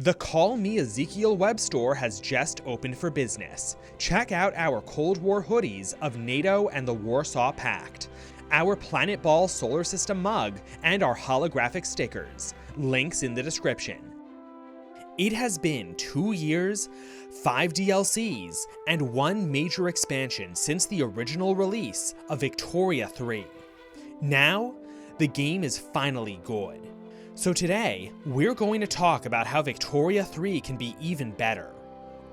The CallMeEzekiel web store has just opened for business. Check out our Cold War hoodies of NATO and the Warsaw Pact, our Planet Ball solar system mug, and our holographic stickers. Links in the description. It has been 2 years, 5 DLCs, and 1 major expansion since the original release of Victoria 3. Now, the game is finally good. So today, we're going to talk about how Victoria 3 can be even better.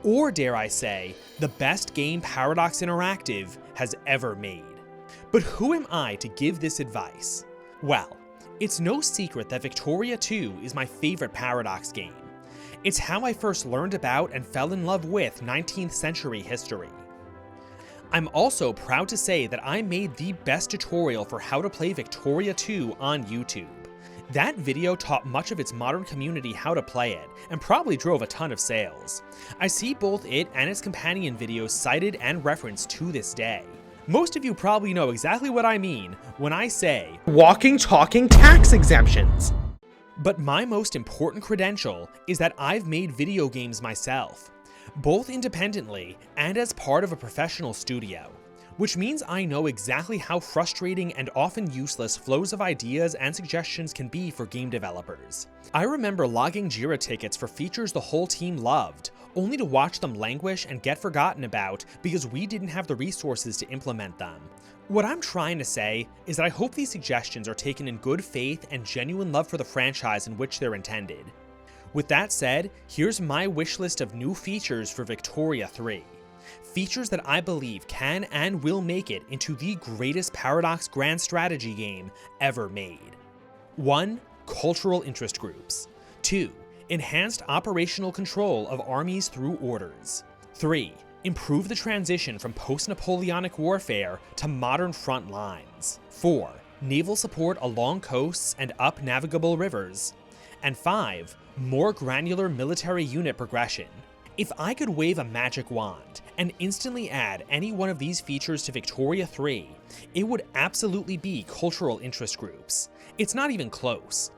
Or dare I say, the best game Paradox Interactive has ever made. But who am I to give this advice? Well, it's no secret that Victoria 2 is my favorite Paradox game. It's how I first learned about and fell in love with 19th century history. I'm also proud to say that I made the best tutorial for how to play Victoria 2 on YouTube. That video taught much of its modern community how to play it, and probably drove a ton of sales. I see both it and its companion videos cited and referenced to this day. Most of you probably know exactly what I mean when I say, walking, talking tax exemptions. But my most important credential is that I've made video games myself, both independently and as part of a professional studio. Which means I know exactly how frustrating and often useless flows of ideas and suggestions can be for game developers. I remember logging Jira tickets for features the whole team loved, only to watch them languish and get forgotten about because we didn't have the resources to implement them. What I'm trying to say is that I hope these suggestions are taken in good faith and genuine love for the franchise in which they're intended. With that said, here's my wish list of new features for Victoria 3. Features that I believe can and will make it into the greatest Paradox grand strategy game ever made. 1. Cultural interest groups. 2. Enhanced operational control of armies through orders. 3. Improve the transition from post-Napoleonic warfare to modern front lines. 4. Naval support along coasts and up navigable rivers. And 5. More granular military unit progression. If I could wave a magic wand and instantly add any one of these features to Victoria 3, it would absolutely be cultural interest groups. It's not even close.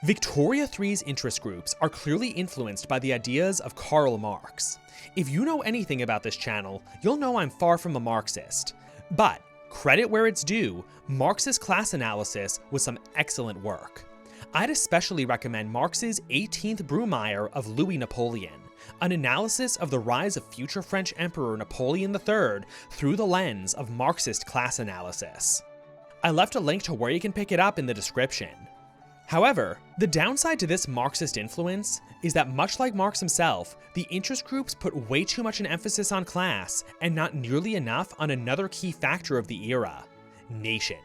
Victoria 3's interest groups are clearly influenced by the ideas of Karl Marx. If you know anything about this channel, you'll know I'm far from a Marxist. But, credit where it's due, Marxist class analysis was some excellent work. I'd especially recommend Marx's 18th Brumaire of Louis Napoleon, an analysis of the rise of future French Emperor Napoleon III through the lens of Marxist class analysis. I left a link to where you can pick it up in the description. However, the downside to this Marxist influence is that much like Marx himself, the interest groups put way too much an emphasis on class and not nearly enough on another key factor of the era: nation.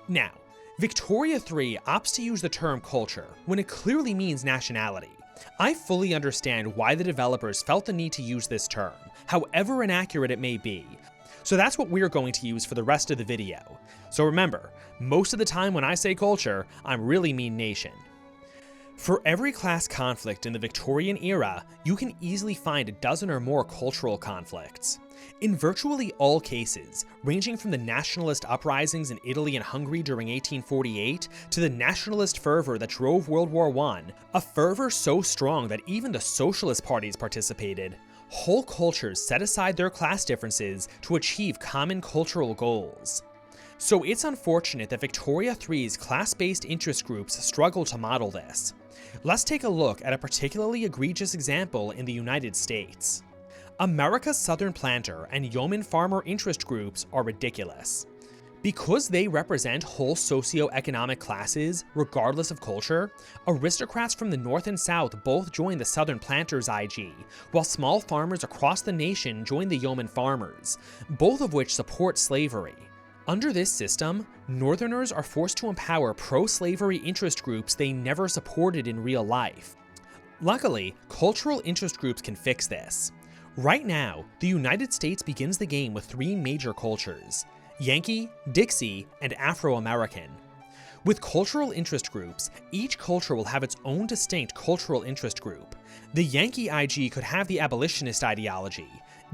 Now, Victoria 3 opts to use the term culture when it clearly means nationality. I fully understand why the developers felt the need to use this term, however inaccurate it may be. So that's what we're going to use for the rest of the video. So remember, most of the time when I say culture, I really mean nation. For every class conflict in the Victorian era, you can easily find a dozen or more cultural conflicts. In virtually all cases, ranging from the nationalist uprisings in Italy and Hungary during 1848 to the nationalist fervor that drove World War I, a fervor so strong that even the socialist parties participated, whole cultures set aside their class differences to achieve common cultural goals. So it's unfortunate that Victoria 3's class-based interest groups struggle to model this. Let's take a look at a particularly egregious example in the United States. America's Southern Planter and Yeoman Farmer interest groups are ridiculous. Because they represent whole socioeconomic classes, regardless of culture, aristocrats from the North and South both join the Southern Planters IG, while small farmers across the nation join the Yeoman Farmers, both of which support slavery. Under this system, Northerners are forced to empower pro-slavery interest groups they never supported in real life. Luckily, cultural interest groups can fix this. Right now, the United States begins the game with 3 major cultures: Yankee, Dixie, and Afro-American. With cultural interest groups, each culture will have its own distinct cultural interest group, The Yankee IG could have the abolitionist ideology,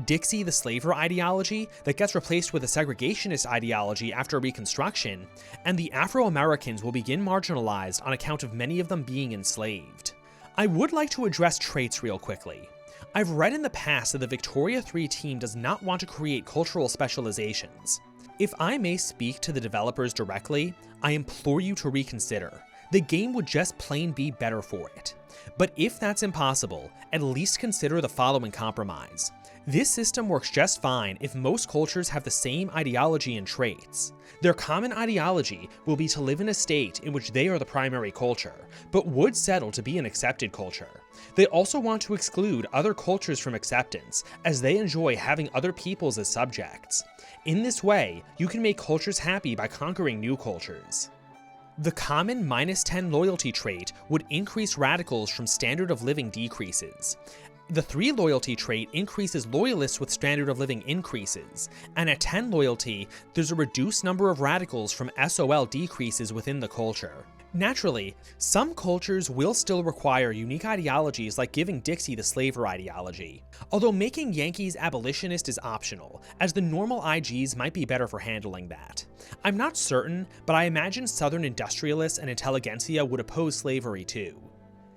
Dixie the slaver ideology that gets replaced with a segregationist ideology after Reconstruction, and the Afro-Americans will begin marginalized on account of many of them being enslaved. I would like to address traits real quickly. I've read in the past that the Victoria 3 team does not want to create cultural specializations. If I may speak to the developers directly, I implore you to reconsider. The game would just plain be better for it. But if that's impossible, at least consider the following compromise. This system works just fine if most cultures have the same ideology and traits. Their common ideology will be to live in a state in which they are the primary culture, but would settle to be an accepted culture. They also want to exclude other cultures from acceptance, as they enjoy having other peoples as subjects. In this way, you can make cultures happy by conquering new cultures. The common -10 loyalty trait would increase radicals from standard of living decreases. The 3 loyalty trait increases loyalists with standard of living increases, and at 10 loyalty, there's a reduced number of radicals from SOL decreases within the culture. Naturally, some cultures will still require unique ideologies like giving Dixie the slaver ideology, although making Yankees abolitionist is optional, as the normal IGs might be better for handling that. I'm not certain, but I imagine Southern industrialists and intelligentsia would oppose slavery too.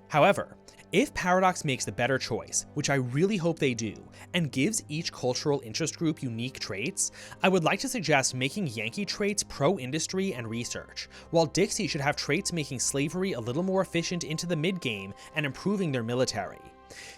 However, if Paradox makes the better choice, which I really hope they do, and gives each cultural interest group unique traits, I would like to suggest making Yankee traits pro-industry and research, while Dixie should have traits making slavery a little more efficient into the mid-game and improving their military.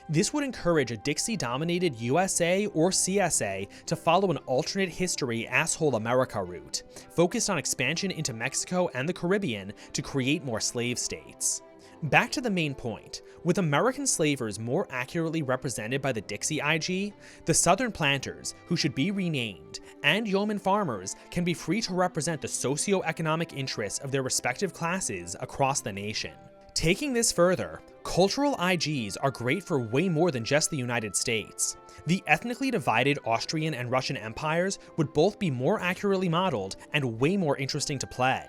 This would encourage a Dixie-dominated USA or CSA to follow an alternate history asshole America route, focused on expansion into Mexico and the Caribbean to create more slave states. Back to the main point, with American slavers more accurately represented by the Dixie IG, the Southern planters, who should be renamed, and yeoman farmers can be free to represent the socio-economic interests of their respective classes across the nation. Taking this further, cultural IGs are great for way more than just the United States. The ethnically divided Austrian and Russian empires would both be more accurately modeled and way more interesting to play.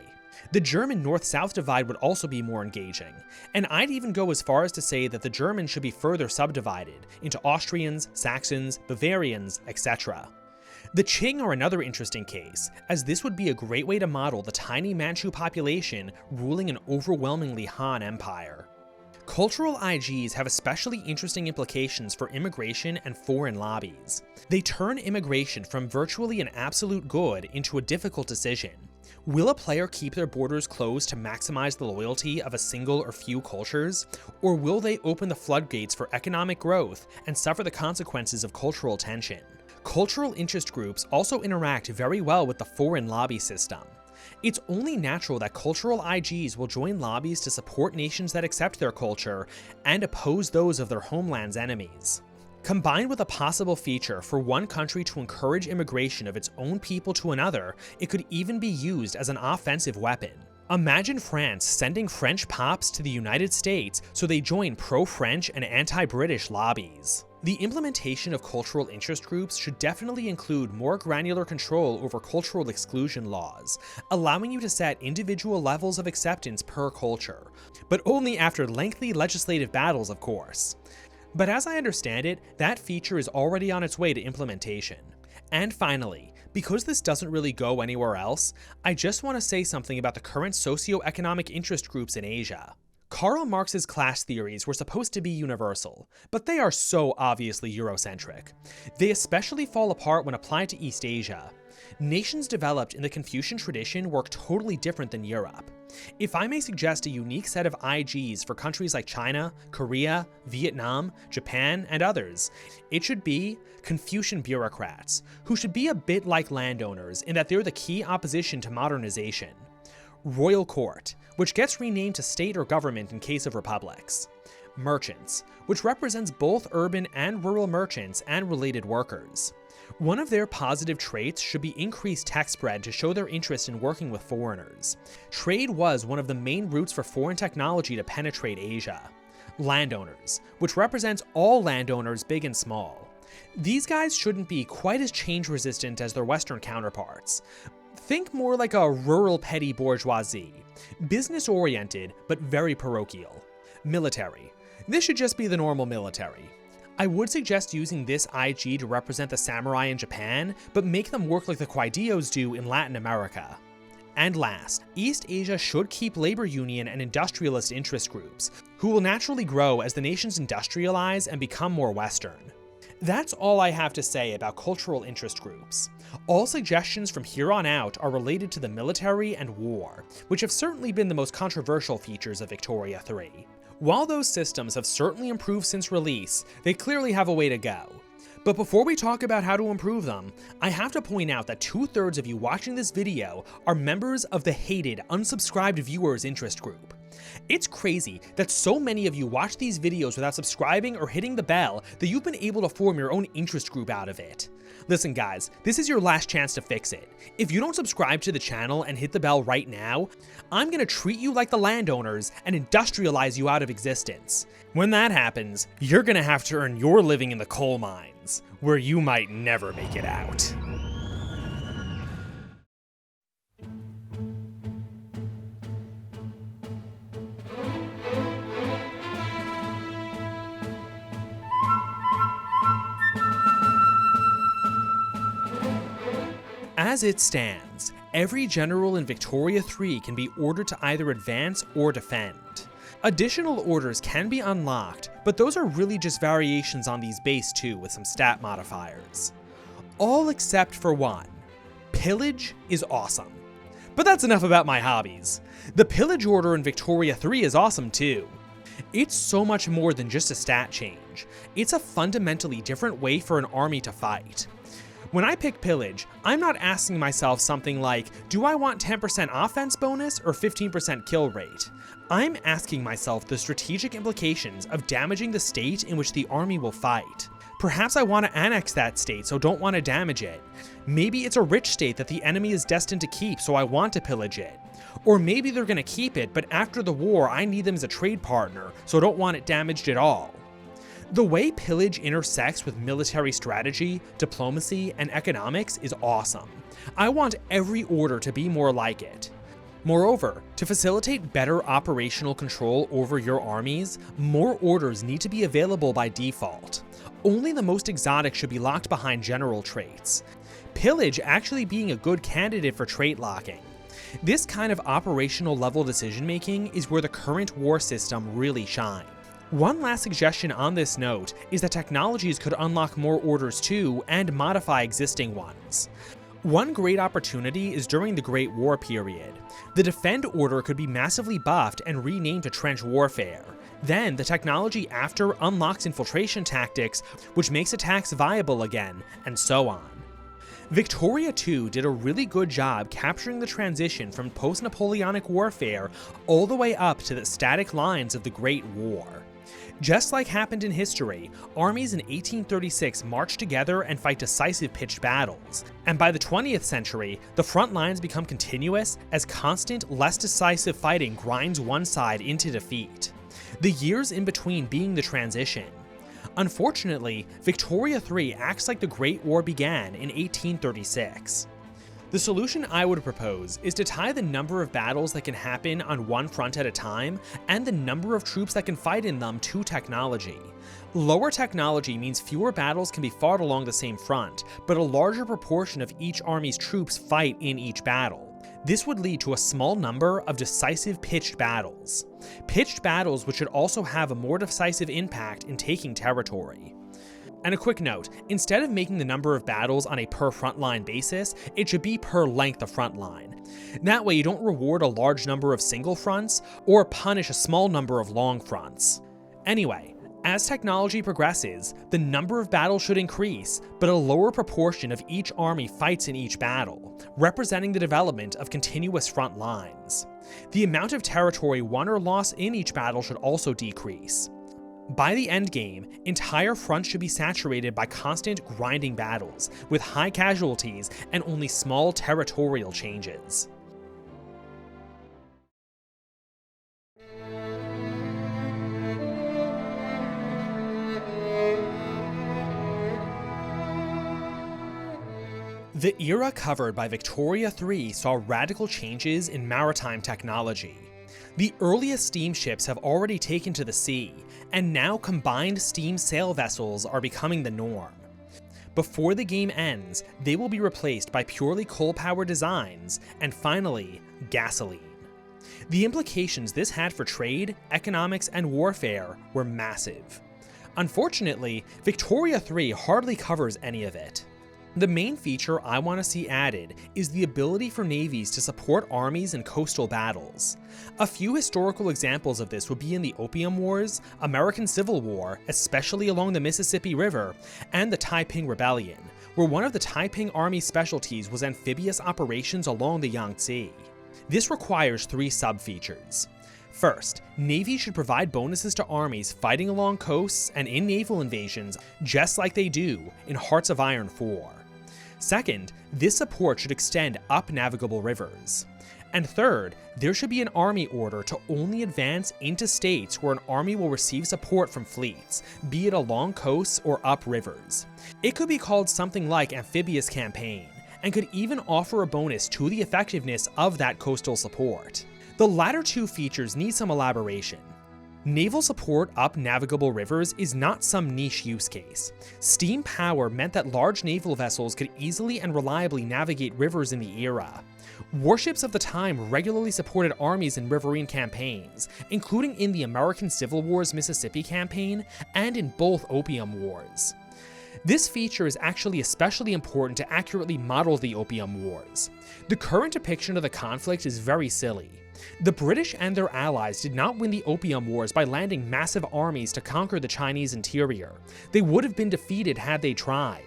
The German North-South divide would also be more engaging, and I'd even go as far as to say that the Germans should be further subdivided into Austrians, Saxons, Bavarians, etc. The Qing are another interesting case, as this would be a great way to model the tiny Manchu population ruling an overwhelmingly Han empire. Cultural IGs have especially interesting implications for immigration and foreign lobbies. They turn immigration from virtually an absolute good into a difficult decision. Will a player keep their borders closed to maximize the loyalty of a single or few cultures, or will they open the floodgates for economic growth and suffer the consequences of cultural tension? Cultural interest groups also interact very well with the foreign lobby system. It's only natural that cultural IGs will join lobbies to support nations that accept their culture and oppose those of their homeland's enemies. Combined with a possible feature for one country to encourage immigration of its own people to another, it could even be used as an offensive weapon. Imagine France sending French pops to the United States so they join pro-French and anti-British lobbies. The implementation of cultural interest groups should definitely include more granular control over cultural exclusion laws, allowing you to set individual levels of acceptance per culture, but only after lengthy legislative battles, of course. But as I understand it, that feature is already on its way to implementation. And finally, because this doesn't really go anywhere else, I just want to say something about the current socio-economic interest groups in Asia. Karl Marx's class theories were supposed to be universal, but they are so obviously Eurocentric. They especially fall apart when applied to East Asia. Nations developed in the Confucian tradition work totally different than Europe. If I may suggest a unique set of IGs for countries like China, Korea, Vietnam, Japan, and others, it should be Confucian bureaucrats, who should be a bit like landowners in that they're the key opposition to modernization. Royal Court, which gets renamed to state or government in case of republics. Merchants, which represents both urban and rural merchants and related workers. One of their positive traits should be increased tech spread to show their interest in working with foreigners. Trade was one of the main routes for foreign technology to penetrate Asia. Landowners, which represents all landowners big and small. These guys shouldn't be quite as change resistant as their Western counterparts. Think more like a rural petty bourgeoisie, business oriented but very parochial. Military. This should just be the normal military. I would suggest using this IG to represent the samurai in Japan, but make them work like the Kwaidios do in Latin America. And last, East Asia should keep labor union and industrialist interest groups, who will naturally grow as the nations industrialize and become more Western. That's all I have to say about cultural interest groups. All suggestions from here on out are related to the military and war, which have certainly been the most controversial features of Victoria 3. While those systems have certainly improved since release, they clearly have a way to go. But before we talk about how to improve them, I have to point out that 2/3 of you watching this video are members of the hated unsubscribed viewers interest group. It's crazy that so many of you watch these videos without subscribing or hitting the bell that you've been able to form your own interest group out of it. Listen guys, this is your last chance to fix it. If you don't subscribe to the channel and hit the bell right now, I'm gonna treat you like the landowners and industrialize you out of existence. When that happens, you're gonna have to earn your living in the coal mines, where you might never make it out. As it stands, every general in Victoria 3 can be ordered to either advance or defend. Additional orders can be unlocked, but those are really just variations on these base 2 with some stat modifiers. All except for one. Pillage is awesome. But that's enough about my hobbies. The Pillage order in Victoria 3 is awesome too. It's so much more than just a stat change. It's a fundamentally different way for an army to fight. When I pick Pillage, I'm not asking myself something like, do I want 10% offense bonus or 15% kill rate? I'm asking myself the strategic implications of damaging the state in which the army will fight. Perhaps I want to annex that state, so don't want to damage it. Maybe it's a rich state that the enemy is destined to keep, so I want to pillage it. Or maybe they're going to keep it, but after the war I need them as a trade partner, so don't want it damaged at all. The way pillage intersects with military strategy, diplomacy, and economics is awesome. I want every order to be more like it. Moreover, to facilitate better operational control over your armies, more orders need to be available by default. Only the most exotic should be locked behind general traits. Pillage actually being a good candidate for trait locking. This kind of operational level decision making is where the current war system really shines. One last suggestion on this note is that technologies could unlock more orders too and modify existing ones. One great opportunity is during the Great War period. The Defend order could be massively buffed and renamed to Trench Warfare. Then, the technology after unlocks infiltration tactics, which makes attacks viable again, and so on. Victoria 2 did a really good job capturing the transition from post-Napoleonic warfare all the way up to the static lines of the Great War. Just like happened in history, armies in 1836 march together and fight decisive pitched battles, and by the 20th century, the front lines become continuous as constant, less decisive fighting grinds one side into defeat. The years in between being the transition. Unfortunately, Victoria 3 acts like the Great War began in 1836. The solution I would propose is to tie the number of battles that can happen on one front at a time and the number of troops that can fight in them to technology. Lower technology means fewer battles can be fought along the same front, but a larger proportion of each army's troops fight in each battle. This would lead to a small number of decisive pitched battles. Pitched battles which should also have a more decisive impact in taking territory. And a quick note, instead of making the number of battles on a per frontline basis, it should be per length of frontline. That way you don't reward a large number of single fronts, or punish a small number of long fronts. Anyway, as technology progresses, the number of battles should increase, but a lower proportion of each army fights in each battle, representing the development of continuous front lines. The amount of territory won or lost in each battle should also decrease. By the endgame, entire fronts should be saturated by constant grinding battles, with high casualties and only small territorial changes. The era covered by Victoria 3 saw radical changes in maritime technology. The earliest steamships have already taken to the sea, and now combined steam sail vessels are becoming the norm. Before the game ends, they will be replaced by purely coal-powered designs, and finally, gasoline. The implications this had for trade, economics, and warfare were massive. Unfortunately, Victoria 3 hardly covers any of it. The main feature I want to see added is the ability for navies to support armies in coastal battles. A few historical examples of this would be in the Opium Wars, American Civil War, especially along the Mississippi River, and the Taiping Rebellion, where one of the Taiping Army's specialties was amphibious operations along the Yangtze. This requires 3 sub-features. First, navies should provide bonuses to armies fighting along coasts and in naval invasions, just like they do in Hearts of Iron 4. Second, this support should extend up navigable rivers. And third, there should be an army order to only advance into states where an army will receive support from fleets, be it along coasts or up rivers. It could be called something like Amphibious Campaign, and could even offer a bonus to the effectiveness of that coastal support. The latter 2 features need some elaboration. Naval support up navigable rivers is not some niche use case. Steam power meant that large naval vessels could easily and reliably navigate rivers in the era. Warships of the time regularly supported armies in riverine campaigns, including in the American Civil War's Mississippi campaign and in both Opium Wars. This feature is actually especially important to accurately model the Opium Wars. The current depiction of the conflict is very silly. The British and their allies did not win the Opium Wars by landing massive armies to conquer the Chinese interior. They would have been defeated had they tried.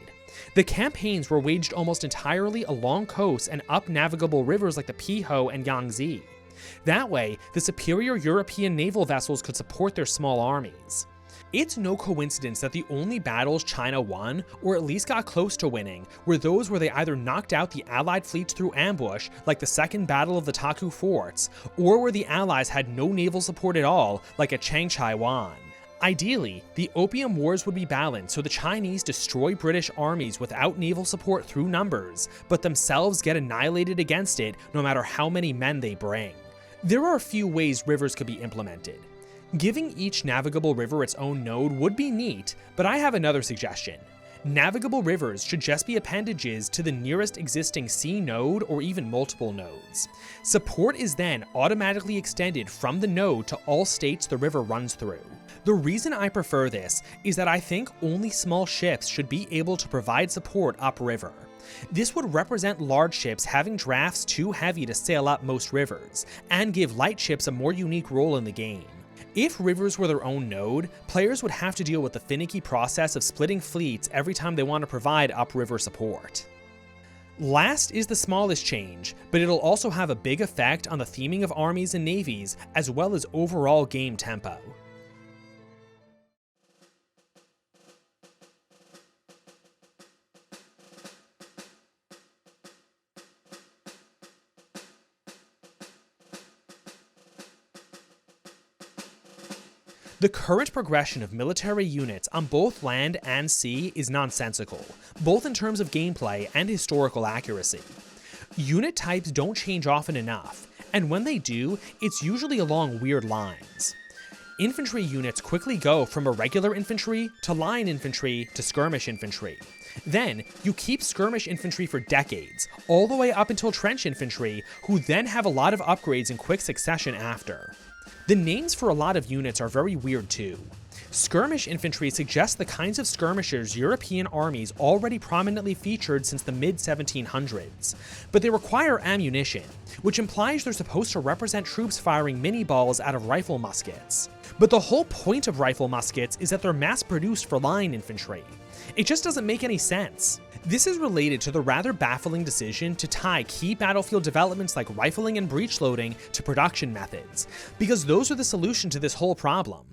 The campaigns were waged almost entirely along coasts and up navigable rivers like the Peiho and Yangtze. That way, the superior European naval vessels could support their small armies. It's no coincidence that the only battles China won, or at least got close to winning, were those where they either knocked out the Allied fleets through ambush, like the Second Battle of the Taku Forts, or where the Allies had no naval support at all, like at Changchai Wan. Ideally, the Opium Wars would be balanced so the Chinese destroy British armies without naval support through numbers, but themselves get annihilated against it no matter how many men they bring. There are a few ways rivers could be implemented. Giving each navigable river its own node would be neat, but I have another suggestion. Navigable rivers should just be appendages to the nearest existing sea node or even multiple nodes. Support is then automatically extended from the node to all states the river runs through. The reason I prefer this is that I think only small ships should be able to provide support upriver. This would represent large ships having drafts too heavy to sail up most rivers, and give light ships a more unique role in the game. If rivers were their own node, players would have to deal with the finicky process of splitting fleets every time they want to provide upriver support. Last is the smallest change, but it'll also have a big effect on the theming of armies and navies, as well as overall game tempo. The current progression of military units on both land and sea is nonsensical, both in terms of gameplay and historical accuracy. Unit types don't change often enough, and when they do, it's usually along weird lines. Infantry units quickly go from irregular infantry to line infantry to skirmish infantry. Then, you keep skirmish infantry for decades, all the way up until trench infantry, who then have a lot of upgrades in quick succession after. The names for a lot of units are very weird too. Skirmish infantry suggests the kinds of skirmishers European armies already prominently featured since the mid-1700s, but they require ammunition, which implies they're supposed to represent troops firing mini-balls out of rifle muskets. But the whole point of rifle muskets is that they're mass-produced for line infantry. It just doesn't make any sense. This is related to the rather baffling decision to tie key battlefield developments like rifling and breech loading to production methods, because those are the solution to this whole problem.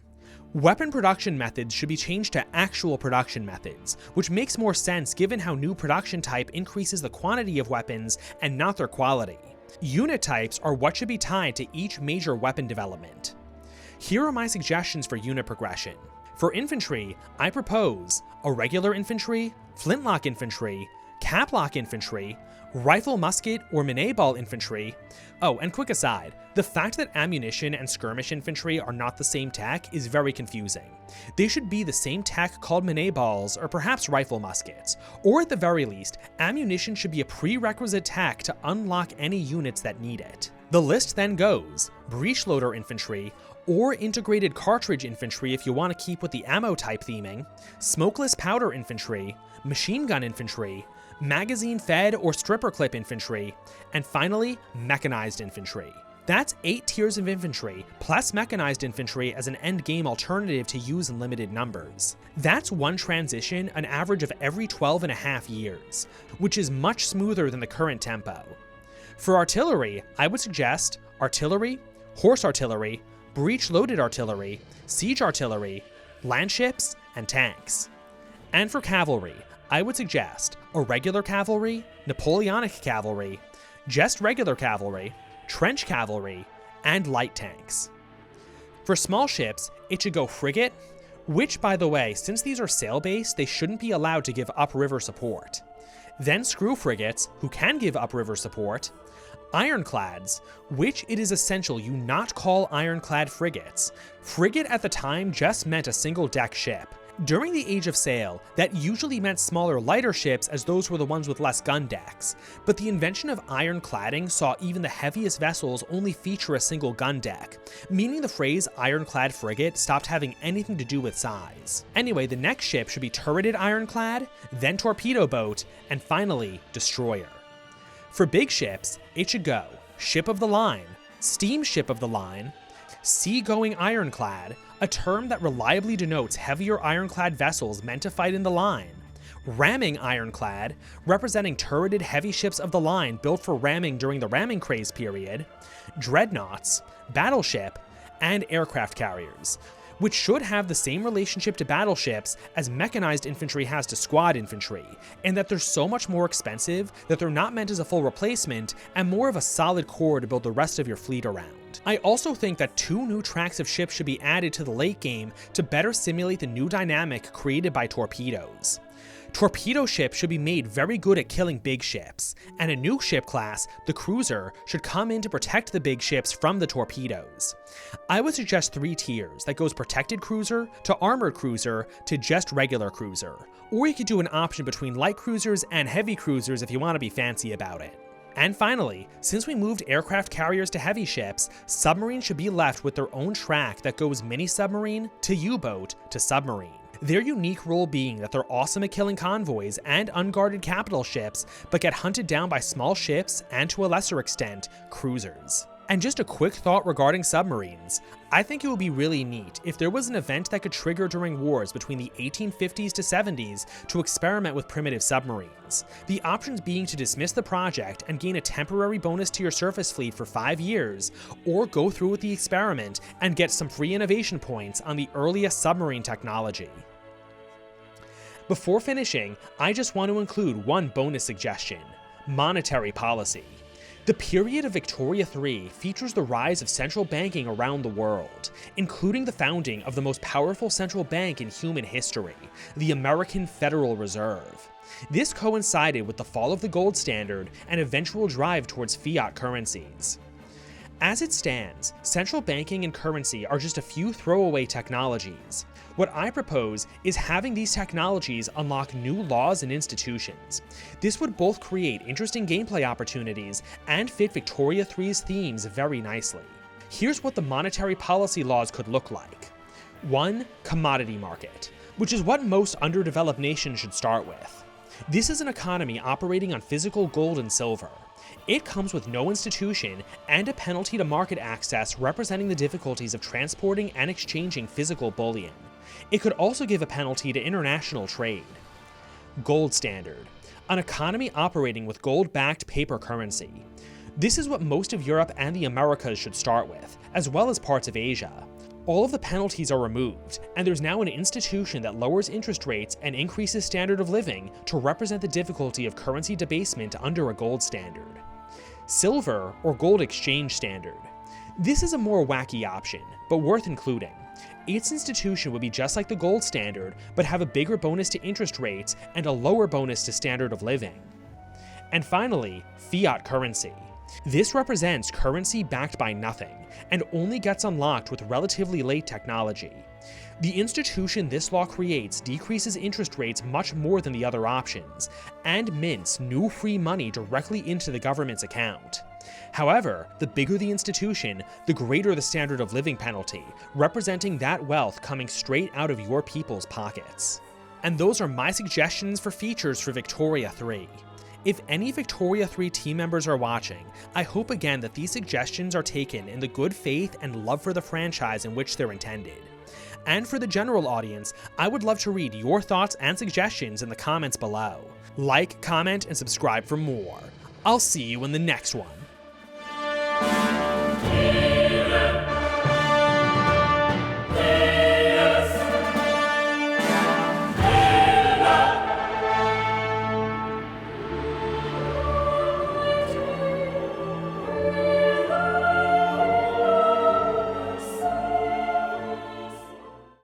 Weapon production methods should be changed to actual production methods, which makes more sense given how new production type increases the quantity of weapons and not their quality. Unit types are what should be tied to each major weapon development. Here are my suggestions for unit progression. For infantry, I propose irregular infantry, flintlock infantry, caplock infantry, Rifle musket or Minet ball infantry. Oh, and quick aside, the fact that ammunition and skirmish infantry are not the same tech is very confusing. They should be the same tech called Minet balls or perhaps rifle muskets, or at the very least, ammunition should be a prerequisite tech to unlock any units that need it. The list then goes: breech loader infantry, or integrated cartridge infantry if you want to keep with the ammo type theming, smokeless powder infantry, machine gun infantry, magazine fed or stripper clip infantry, and finally, mechanized infantry. That's 8 tiers of infantry, plus mechanized infantry as an endgame alternative to use in limited numbers. That's one transition an average of every 12.5 years, which is much smoother than the current tempo. For artillery, I would suggest artillery, horse artillery, breech-loaded artillery, siege artillery, landships, and tanks. And for cavalry, I would suggest irregular cavalry, Napoleonic cavalry, just regular cavalry, trench cavalry, and light tanks. For small ships, it should go frigate, which, by the way, since these are sail-based, they shouldn't be allowed to give upriver support. Then screw frigates, who can give upriver support, ironclads, which it is essential you not call ironclad frigates. Frigate at the time just meant a single-deck ship. During the Age of Sail, that usually meant smaller, lighter ships as those were the ones with less gun decks, but the invention of ironcladding saw even the heaviest vessels only feature a single gun deck, meaning the phrase ironclad frigate stopped having anything to do with size. Anyway, the next ship should be turreted ironclad, then torpedo boat, and finally, destroyer. For big ships, it should go ship of the line, steamship of the line, sea-going ironclad, a term that reliably denotes heavier ironclad vessels meant to fight in the line, ramming ironclad, representing turreted heavy ships of the line built for ramming during the ramming craze period, dreadnoughts, battleship, and aircraft carriers, which should have the same relationship to battleships as mechanized infantry has to squad infantry, and that they're so much more expensive that they're not meant as a full replacement and more of a solid core to build the rest of your fleet around. I also think that 2 new tracks of ships should be added to the late game to better simulate the new dynamic created by torpedoes. Torpedo ships should be made very good at killing big ships, and a new ship class, the cruiser, should come in to protect the big ships from the torpedoes. I would suggest 3 tiers that goes protected cruiser to armored cruiser to just regular cruiser, or you could do an option between light cruisers and heavy cruisers if you want to be fancy about it. And finally, since we moved aircraft carriers to heavy ships, submarines should be left with their own track that goes mini-submarine to U-boat to submarine. Their unique role being that they're awesome at killing convoys and unguarded capital ships, but get hunted down by small ships and, to a lesser extent, cruisers. And just a quick thought regarding submarines. I think it would be really neat if there was an event that could trigger during wars between the 1850s to 70s to experiment with primitive submarines. The options being to dismiss the project and gain a temporary bonus to your surface fleet for 5 years, or go through with the experiment and get some free innovation points on the earliest submarine technology. Before finishing, I just want to include one bonus suggestion: monetary policy. The period of Victoria III features the rise of central banking around the world, including the founding of the most powerful central bank in human history, the American Federal Reserve. This coincided with the fall of the gold standard and eventual drive towards fiat currencies. As it stands, central banking and currency are just a few throwaway technologies. What I propose is having these technologies unlock new laws and institutions. This would both create interesting gameplay opportunities and fit Victoria III's themes very nicely. Here's what the monetary policy laws could look like. 1. Commodity market, which is what most underdeveloped nations should start with. This is an economy operating on physical gold and silver. It comes with no institution and a penalty to market access representing the difficulties of transporting and exchanging physical bullion. It could also give a penalty to international trade. Gold standard, an economy operating with gold-backed paper currency. This is what most of Europe and the Americas should start with, as well as parts of Asia. All of the penalties are removed, and there's now an institution that lowers interest rates and increases standard of living to represent the difficulty of currency debasement under a gold standard. Silver or gold exchange standard. This is a more wacky option, but worth including. Its institution would be just like the gold standard, but have a bigger bonus to interest rates and a lower bonus to standard of living. And finally, fiat currency. This represents currency backed by nothing, and only gets unlocked with relatively late technology. The institution this law creates decreases interest rates much more than the other options, and mints new free money directly into the government's account. However, the bigger the institution, the greater the standard of living penalty, representing that wealth coming straight out of your people's pockets. And those are my suggestions for features for Victoria 3. If any Victoria 3 team members are watching, I hope again that these suggestions are taken in the good faith and love for the franchise in which they're intended. And for the general audience, I would love to read your thoughts and suggestions in the comments below. Like, comment, and subscribe for more. I'll see you in the next one.